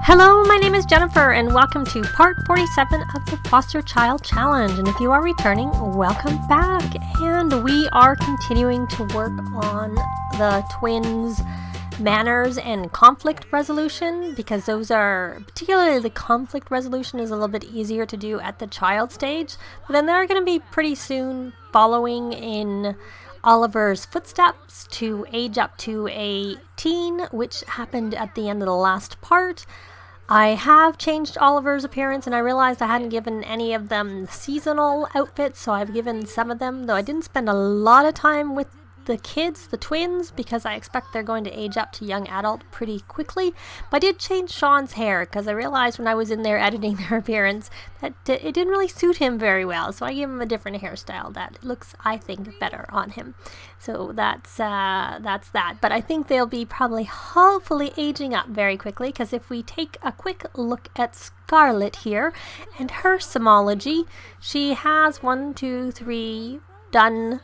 Hello, my name is Jennifer, and welcome to part 47 of the Foster Child Challenge. And if you are returning, welcome back. And we are continuing to work on the twins' manners and conflict resolution, because those are, particularly the conflict resolution, is a little bit easier to do at the child stage. But then they're going to be pretty soon following in Oliver's footsteps to age up to a teen, which happened at the end of the last part. I have changed Oliver's appearance, and I realized I hadn't given any of them seasonal outfits, so I've given some of them, though I didn't spend a lot of time with the kids, the twins, because I expect they're going to age up to young adult pretty quickly. But I did change Sean's hair, because I realized when I was in there editing their appearance that it didn't really suit him very well, so I gave him a different hairstyle that looks, I think, better on him. So that's that. But I think they'll be hopefully aging up very quickly, because if we take a quick look at Scarlett here and her somology, she has 1, 2, 3 done.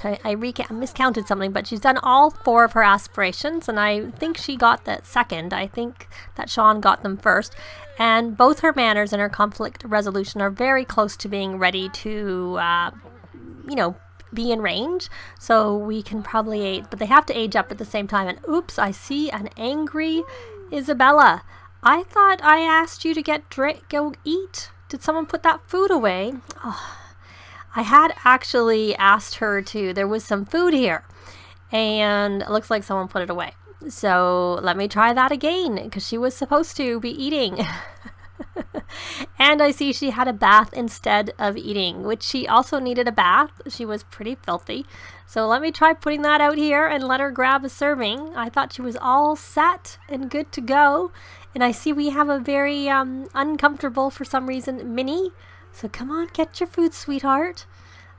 I miscounted something, but she's done all 4 of her aspirations, and I think she got that second. I think that Sean got them first, and both her manners and her conflict resolution are very close to being ready to, be in range. So we can probably age, but they have to age up at the same time. And oops, I see an angry Isabella. I thought I asked you to go eat. Did someone put that food away? Oh. I had actually asked her to, there was some food here, and it looks like someone put it away. So let me try that again, because she was supposed to be eating. And I see she had a bath instead of eating, which she also needed a bath. She was pretty filthy. So let me try putting that out here and let her grab a serving. I thought she was all set and good to go. And I see we have a very uncomfortable, for some reason, Minnie. So come on, get your food, sweetheart.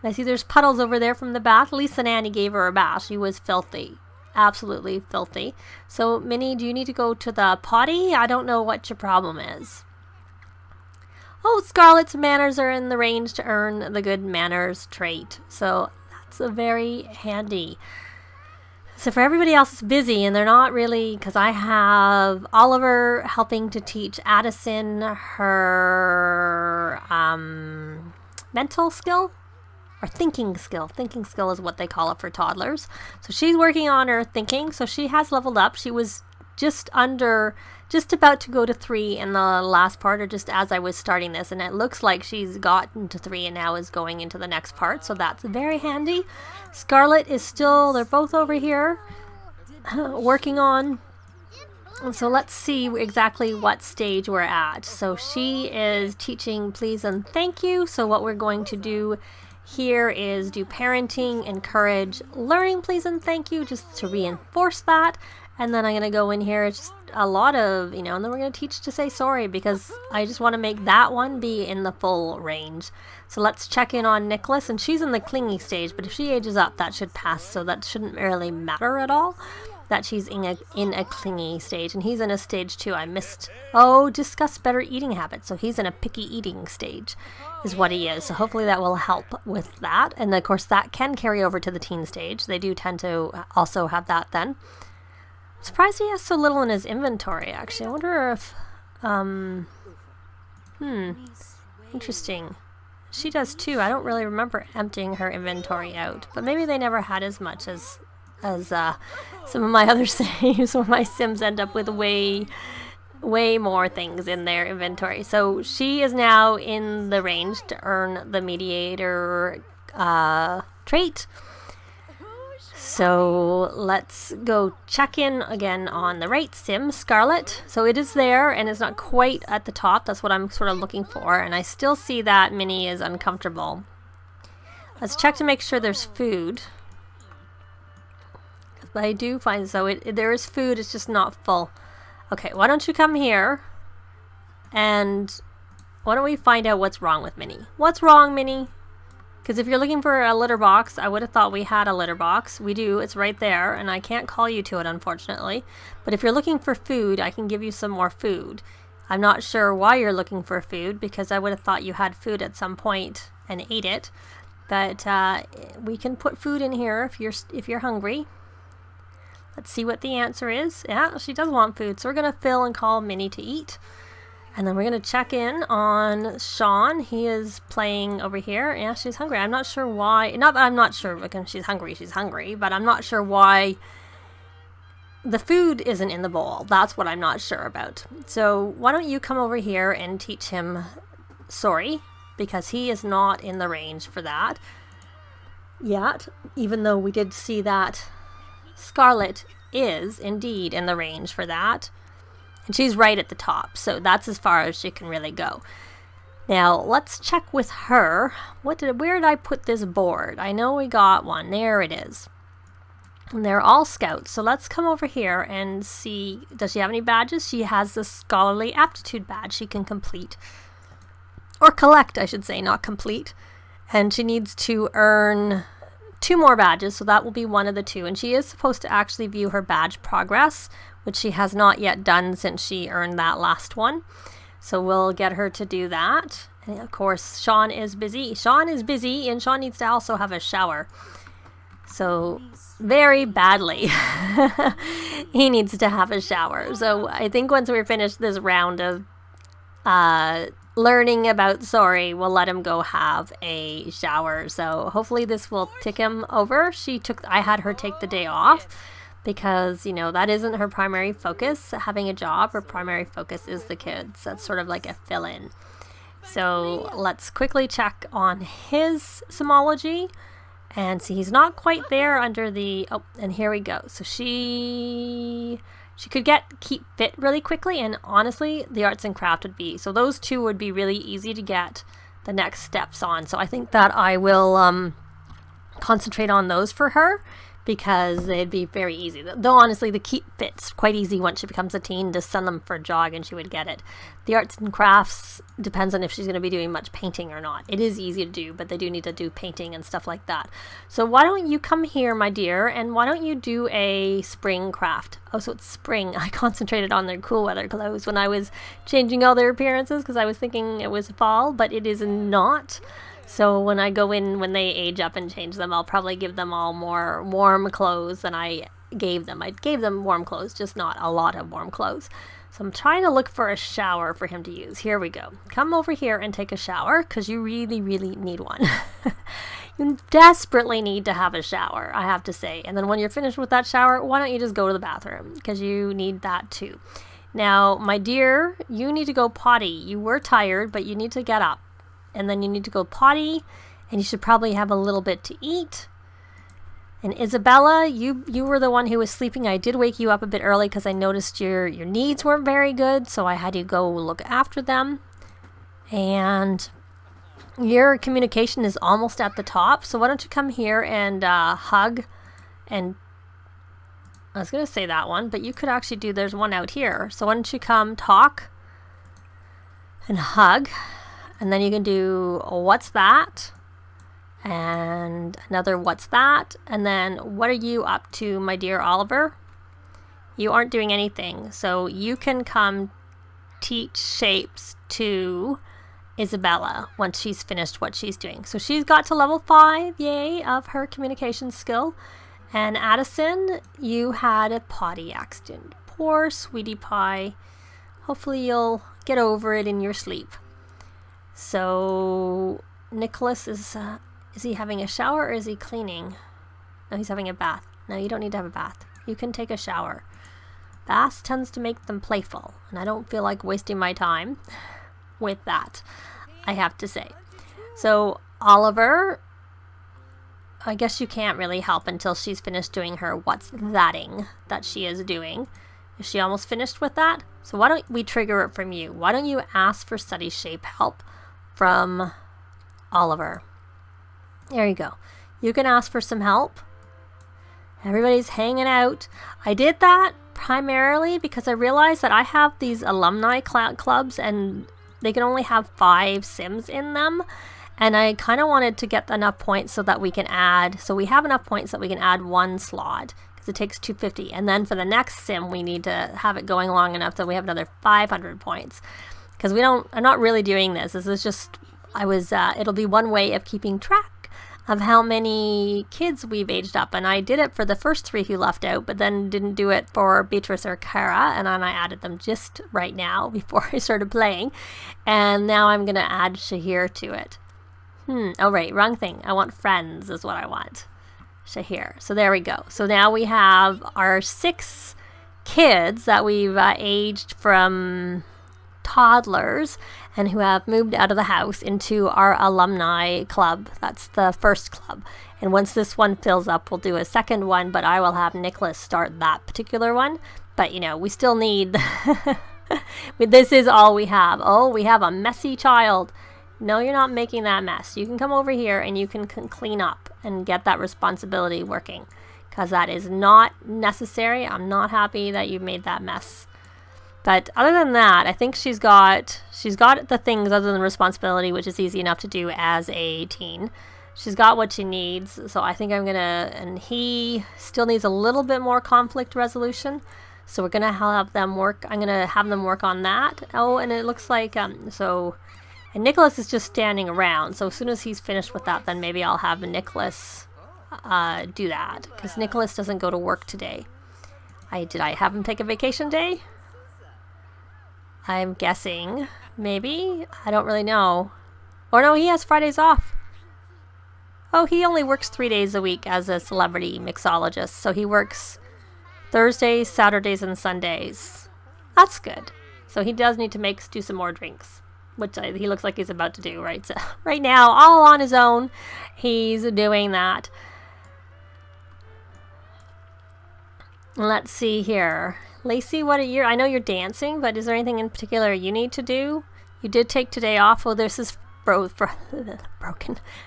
And I see there's puddles over there from the bath. Lisa and Annie gave her a bath. She was filthy. Absolutely filthy. So, Minnie, do you need to go to the potty? I don't know what your problem is. Oh, Scarlett's manners are in the range to earn the good manners trait. So that's a very handy. So for everybody else, it's busy, and they're not really, because I have Oliver helping to teach Addison her mental skill, or thinking skill. Thinking skill is what they call it for toddlers. So she's working on her thinking, so she has leveled up. She was just about to go to 3 in the last part, or just as I was starting this, and it looks like she's gotten to 3 and now is going into the next part, so that's very handy. Scarlett is still, they're both over here working on, so let's see exactly what stage we're at. So she is teaching please and thank you. So what we're going to do here is do parenting, encourage learning please and thank you, just to reinforce that. And then I'm going to go in here, it's just a lot of, and then we're going to teach to say sorry, because I just want to make that one be in the full range. So let's check in on Nicholas, and she's in the clingy stage, but if she ages up, that should pass, so that shouldn't really matter at all, that she's in a clingy stage. And he's in a stage 2. I missed, discuss better eating habits. So he's in a picky eating stage is what he is. So hopefully that will help with that. And of course that can carry over to the teen stage. They do tend to also have that then. Surprised he has so little in his inventory, actually. I wonder if, interesting. She does too. I don't really remember emptying her inventory out, but maybe they never had as much as some of my other saves, where my Sims end up with way more things in their inventory. So she is now in the range to earn the mediator trait. So let's go check in again on the right sim, Scarlett. So it is there, and it's not quite at the top. That's what I'm sort of looking for. And I still see that Minnie is uncomfortable. Let's check to make sure there's food. But I do find, there is food, it's just not full. Okay, why don't you come here, and why don't we find out what's wrong with Minnie? What's wrong, Minnie? Because if you're looking for a litter box, I would have thought we had a litter box. We do. It's right there, and I can't call you to it, unfortunately. But if you're looking for food, I can give you some more food. I'm not sure why you're looking for food, because I would have thought you had food at some point and ate it. But we can put food in here if you're hungry. Let's see what the answer is. Yeah, she does want food. So we're going to fill and call Minnie to eat. And then we're going to check in on Sean. He is playing over here. Yeah, she's hungry. I'm not sure why. Not that I'm not sure because she's hungry. But I'm not sure why the food isn't in the bowl. That's what I'm not sure about. So why don't you come over here and teach him sorry, because he is not in the range for that yet, even though we did see that Scarlett is indeed in the range for that. And she's right at the top, so that's as far as she can really go. Now, let's check with her. Where did I put this board? I know we got one. There it is. And they're all scouts, so let's come over here and see, does she have any badges? She has the scholarly aptitude badge she can complete. Or collect, I should say, not complete. And she needs to earn 2 more badges, so that will be one of the 2. And she is supposed to actually view her badge progress, which she has not yet done since she earned that last one. So we'll get her to do that. And of course, Sean is busy. Sean is busy, and Sean needs to also have a shower. So very badly. He needs to have a shower. So I think once we're finished this round of learning about sorry, we'll let him go have a shower. So hopefully this will tick him over. I had her take the day off because, you know, that isn't her primary focus. Having a job, her primary focus is the kids. That's sort of like a fill-in. So let's quickly check on his Somology and see he's not quite there under the, oh, and here we go. So she could keep fit really quickly, and honestly, the arts and craft would be, so those 2 would be really easy to get the next steps on. So I think that I will concentrate on those for her, because they'd be very easy. Though honestly, the keep fit's quite easy once she becomes a teen. To send them for a jog and she would get it. The arts and crafts depends on if she's going to be doing much painting or not. It is easy to do, but they do need to do painting and stuff like that. So why don't you come here, my dear, and why don't you do a spring craft? Oh, so it's spring. I concentrated on their cool weather clothes when I was changing all their appearances because I was thinking it was fall, but it is not. So when I go in, when they age up and change them, I'll probably give them all more warm clothes than I gave them. I gave them warm clothes, just not a lot of warm clothes. So I'm trying to look for a shower for him to use. Here we go. Come over here and take a shower because you really, really need one. You desperately need to have a shower, I have to say. And then when you're finished with that shower, why don't you just go to the bathroom, because you need that too. Now, my dear, you need to go potty. You were tired, but you need to get up. And then you need to go potty, and you should probably have a little bit to eat. And Isabella, you were the one who was sleeping. I did wake you up a bit early because I noticed your needs weren't very good, so I had you go look after them. And your communication is almost at the top, so why don't you come here and hug. And I was going to say that one, but you could actually do, there's one out here. So why don't you come talk and hug. And then you can do, what's that? And another, what's that? And then, what are you up to, my dear Oliver? You aren't doing anything. So you can come teach shapes to Isabella once she's finished what she's doing. So she's got to level 5, yay, of her communication skill. And Addison, you had a potty accident. Poor sweetie pie. Hopefully you'll get over it in your sleep. So Nicholas is he having a shower or is he cleaning? No, he's having a bath. No, you don't need to have a bath. You can take a shower. Baths tends to make them playful, and I don't feel like wasting my time with that, I have to say. So Oliver, I guess you can't really help until she's finished doing her what's thatting that she is doing. Is she almost finished with that? So why don't we trigger it from you? Why don't you ask for study shape help from Oliver? There you go. You can ask for some help. Everybody's hanging out. I did that primarily because I realized that I have these alumni clubs and they can only have 5 sims in them. And I kind of wanted to get enough points so that we can add, so we have enough points that we can add 1 slot. It takes 250, and then for the next sim we need to have it going long enough that we have another 500 points, because I'm not really doing this is just it'll be one way of keeping track of how many kids we've aged up. And I did it for the first 3 who left out, but then didn't do it for Beatrice or Cara, and then I added them just right now before I started playing. And now I'm going to add Shahir to it. Oh right, wrong thing. I want friends is what I want. Shahir. So there we go. So now we have our 6 kids that we've aged from toddlers and who have moved out of the house into our alumni club. That's the first club. And once this one fills up, we'll do a second one, but I will have Nicholas start that particular one. But you know, we still need this is all we have. Oh, we have a messy child. No, you're not making that mess. You can come over here and you can clean up and get that responsibility working, because that is not necessary. I'm not happy that you've made that mess. But other than that, I think she's got the things other than responsibility, which is easy enough to do as a teen. She's got what she needs. So I think and he still needs a little bit more conflict resolution. So we're going to have them work. I'm going to have them work on that. Oh, and it looks like, and Nicholas is just standing around. So as soon as he's finished with that, then maybe I'll have Nicholas do that, because Nicholas doesn't go to work today. Did I have him take a vacation day? I'm guessing. Maybe. I don't really know. Or no, he has Fridays off. Oh, he only works 3 days a week as a celebrity mixologist. So he works Thursdays, Saturdays, and Sundays. That's good. So he does need to do some more drinks, which he looks like he's about to do, right? So right now, all on his own, he's doing that. Let's see here. Lacey, I know you're dancing, but is there anything in particular you need to do? You did take today off. Well, this is broken.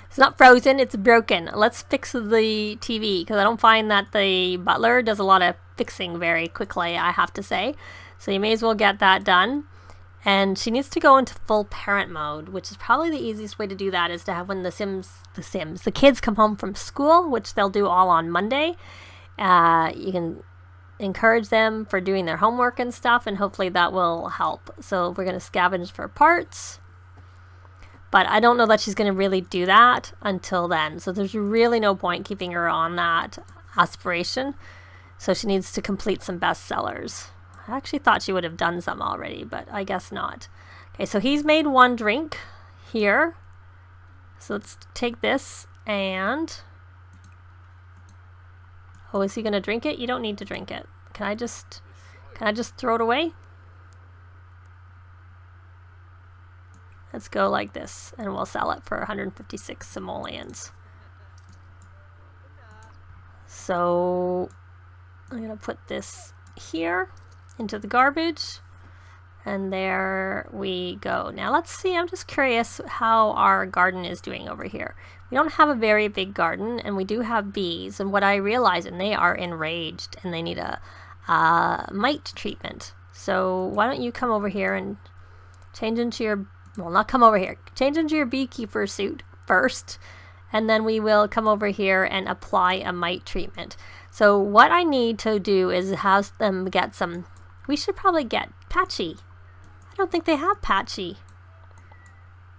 It's not frozen, it's broken. Let's fix the TV, because I don't find that the butler does a lot of fixing very quickly, I have to say. So you may as well get that done. And she needs to go into full parent mode, which is probably the easiest way to do that, is to have when the kids come home from school, which they'll do all on Monday. You can encourage them for doing their homework and stuff, and hopefully that will help. So we're going to scavenge for parts, but I don't know that she's going to really do that until then. So there's really no point keeping her on that aspiration. So she needs to complete some bestsellers. I actually thought she would have done some already, but I guess not. Okay, so he's made 1 drink here. So let's take this and... Oh, is he going to drink it? You don't need to drink it. Can I just throw it away? Let's go like this, and we'll sell it for 156 simoleons. So I'm going to put this here into the garbage, and there we go. Now let's see, I'm just curious how our garden is doing over here. We don't have a very big garden, and we do have bees, and what I realize, and they are enraged, and they need a mite treatment. So why don't you come over here and change into your, well, not come over here, change into your beekeeper suit first, and then we will come over here and apply a mite treatment. So what I need to do is have them get some, we should probably get Patchy. I don't think they have Patchy.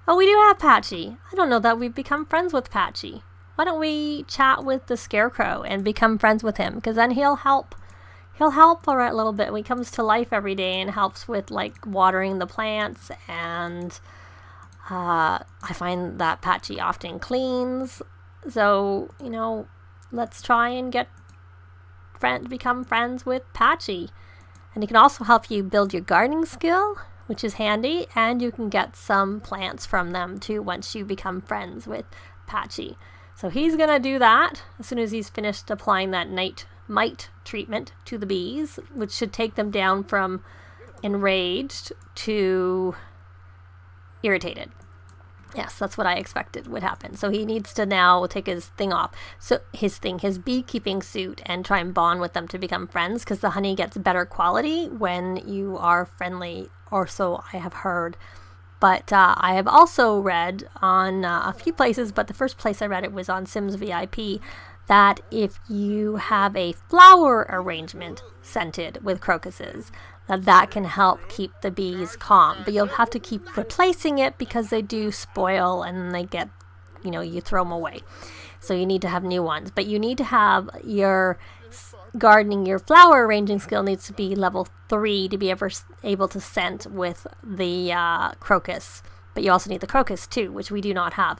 Oh, we do have Patchy. I don't know that we've become friends with Patchy. Why don't we chat with the Scarecrow and become friends with him? Because then he'll help. He'll help a little bit when he comes to life every day and helps with like watering the plants. And I find that Patchy often cleans. So, you know, let's try and become friends with Patchy. And he can also help you build your gardening skill, which is handy, and you can get some plants from them too once you become friends with Patchy. So he's going to do that as soon as he's finished applying that mite treatment to the bees, which should take them down from enraged to irritated. Yes, that's what I expected would happen. So he needs to now take his thing off. So his beekeeping suit, and try and bond with them to become friends, because the honey gets better quality when you are friendly, or so I have heard. But I have also read on a few places, but the first place I read it was on Sims VIP, that if you have a flower arrangement scented with crocuses, that can help keep the bees calm. But you'll have to keep replacing it because they do spoil and they get, you know, you throw them away. So you need to have new ones, but you need to have your gardening, your flower arranging skill needs to be level 3 to be able to scent with the crocus. But you also need the crocus too, which we do not have,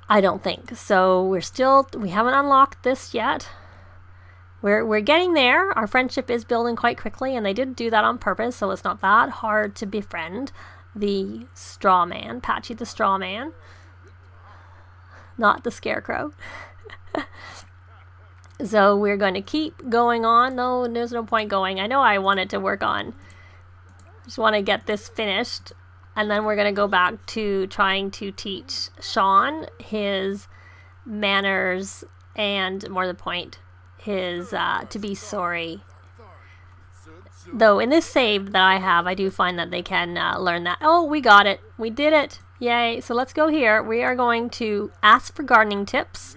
I don't think. So we haven't unlocked this yet. We're getting there. Our friendship is building quite quickly, and they did do that on purpose, so it's not that hard to befriend the straw man, Patchy the straw man, not the scarecrow. So we're going to keep going on. No, there's no point going. I know I wanted to work on. Just want to get this finished, and then we're going to go back to trying to teach Sean his manners and, more to the point, his to be sorry. Though in this save that I have, I do find that they can learn that. Oh, we got it. We did it. Yay. So let's go here. We are going to ask for gardening tips.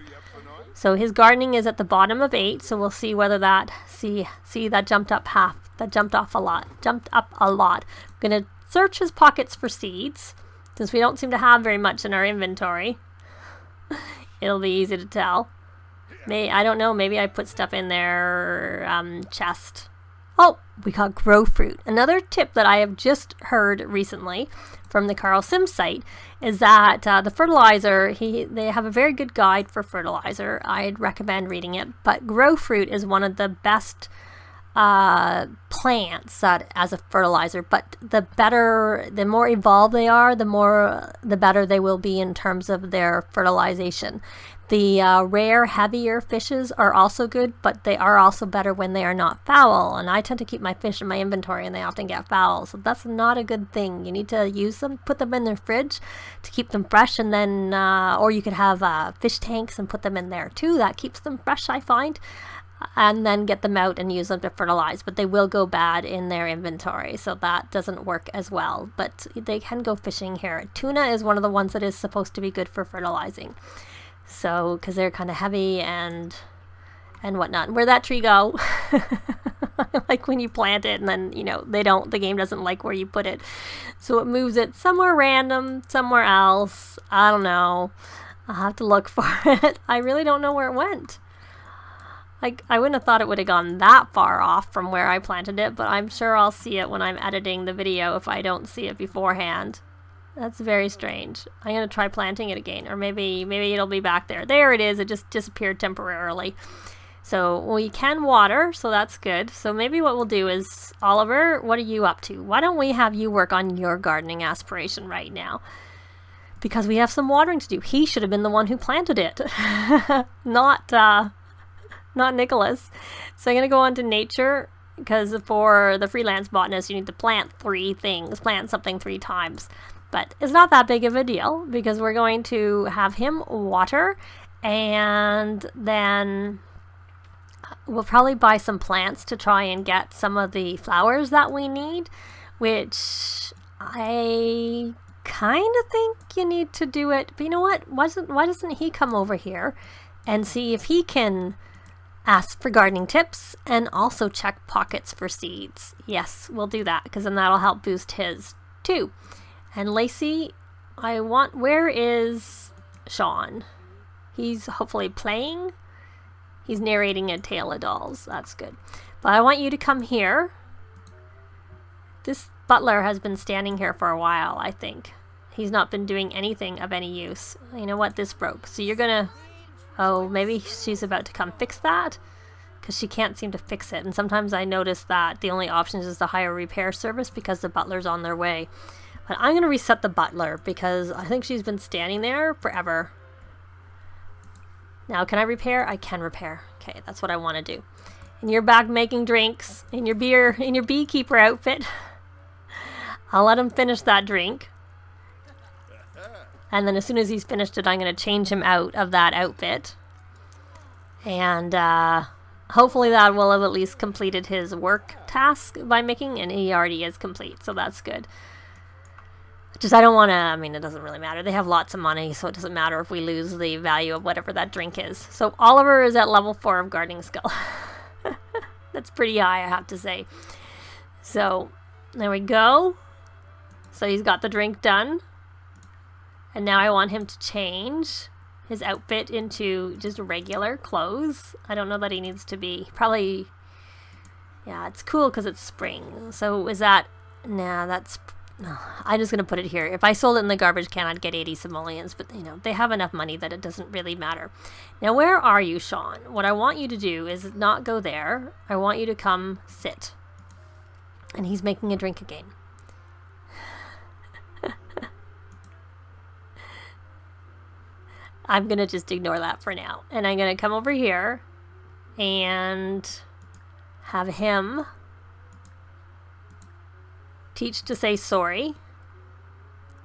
So his gardening is at the bottom of 8. So we'll see whether that, see that jumped up half. That jumped up a lot. I'm going to search his pockets for seeds. Since we don't seem to have very much in our inventory, it'll be easy to tell. I don't know, maybe I put stuff in their chest. Oh, we got grow fruit. Another tip that I have just heard recently from the Carl Sims site is that the fertilizer, they have a very good guide for fertilizer. I'd recommend reading it, but grow fruit is one of the best plants as a fertilizer, but the more evolved they are, the better they will be in terms of their fertilization. The rare, heavier fishes are also good, but they are also better when they are not foul. And I tend to keep my fish in my inventory, and they often get foul, so that's not a good thing. You need to use them, put them in their fridge to keep them fresh, and then, or you could have fish tanks and put them in there too. That keeps them fresh, I find. And then get them out and use them to fertilize, but they will go bad in their inventory, so that doesn't work as well. But they can go fishing here. Tuna is one of the ones that is supposed to be good for fertilizing. So, because they're kind of heavy and whatnot. Where'd that tree go? Like when you plant it and then, you know, the game doesn't like where you put it. So it moves it somewhere random, somewhere else. I don't know. I'll have to look for it. I really don't know where it went. Like, I wouldn't have thought it would have gone that far off from where I planted it, but I'm sure I'll see it when I'm editing the video if I don't see it beforehand. That's very strange. I'm going to try planting it again, or maybe it'll be back there. There it is. It just disappeared temporarily. So we can water, so that's good. So maybe what we'll do is, Oliver, what are you up to? Why don't we have you work on your gardening aspiration right now? Because we have some watering to do. He should have been the one who planted it, not Nicholas. So I'm going to go on to nature, because for the freelance botanist, you need to plant 3 things, plant something 3 times. But it's not that big of a deal, because we're going to have him water, and then we'll probably buy some plants to try and get some of the flowers that we need, which I kind of think you need to do it. But you know what? Why doesn't he come over here and see if he can ask for gardening tips and also check pockets for seeds? Yes, we'll do that, because then that'll help boost his too. And Lacey, where is Sean? He's hopefully playing. He's narrating A Tale of Dolls. That's good. But I want you to come here. This butler has been standing here for a while, I think. He's not been doing anything of any use. You know what? This broke. So you're gonna... Oh, maybe she's about to come fix that? Because she can't seem to fix it. And sometimes I notice that the only option is to hire a repair service because the butler's on their way. But I'm going to reset the butler because I think she's been standing there forever. Now, can I repair? I can repair. Okay, that's what I want to do. And you're back making drinks in your beekeeper outfit. I'll let him finish that drink. And then as soon as he's finished it, I'm going to change him out of that outfit. And hopefully that will have at least completed his work task by making, and he already is complete, so that's good. Just I don't want to, I mean, it doesn't really matter. They have lots of money, so it doesn't matter if we lose the value of whatever that drink is. So Oliver is at level 4 of gardening skill. That's pretty high, I have to say. So there we go. So he's got the drink done. And now I want him to change his outfit into just regular clothes. I don't know that he needs to be, probably, yeah, it's cool because it's spring. So is that, nah, that's, I'm just going to put it here. If I sold it in the garbage can, I'd get 80 simoleons, but you know, they have enough money that it doesn't really matter. Now, where are you, Sean? What I want you to do is not go there. I want you to come sit. And he's making a drink again. I'm going to just ignore that for now. And I'm going to come over here and have him teach to say sorry.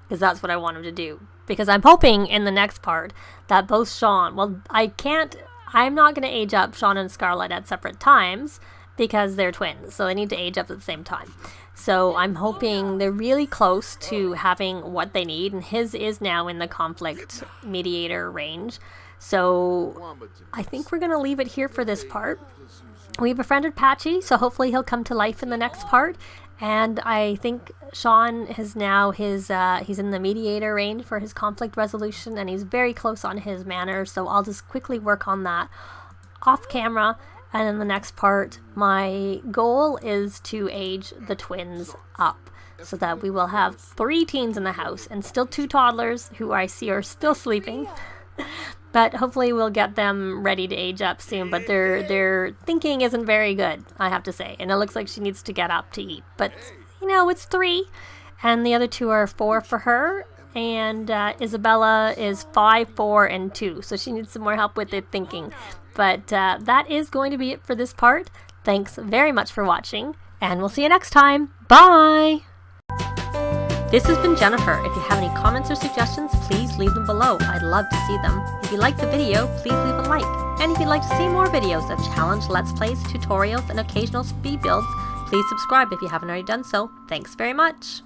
Because that's what I want him to do. Because I'm hoping in the next part that both Sean, well, I'm not going to age up Sean and Scarlett at separate times because they're twins. So they need to age up at the same time. So I'm hoping they're really close to having what they need, and his is now in the conflict mediator range. So I think we're going to leave it here for this part. We befriended Patchy, so hopefully he'll come to life in the next part. And I think Sean has now he's in the mediator range for his conflict resolution, and he's very close on his manners. So I'll just quickly work on that off camera. And in the next part, my goal is to age the twins up so that we will have 3 teens in the house and still 2 toddlers who I see are still sleeping. But hopefully we'll get them ready to age up soon. But their thinking isn't very good, I have to say. And it looks like she needs to get up to eat. But, you know, it's 3. And the other 2 are 4 for her. And Isabella is 5, 4, and 2. So she needs some more help with their thinking. But that is going to be it for this part. Thanks very much for watching, and we'll see you next time. Bye! This has been Jennifer. If you have any comments or suggestions, please leave them below. I'd love to see them. If you liked the video, please leave a like. And if you'd like to see more videos of challenge, let's plays, tutorials, and occasional speed builds, please subscribe if you haven't already done so. Thanks very much!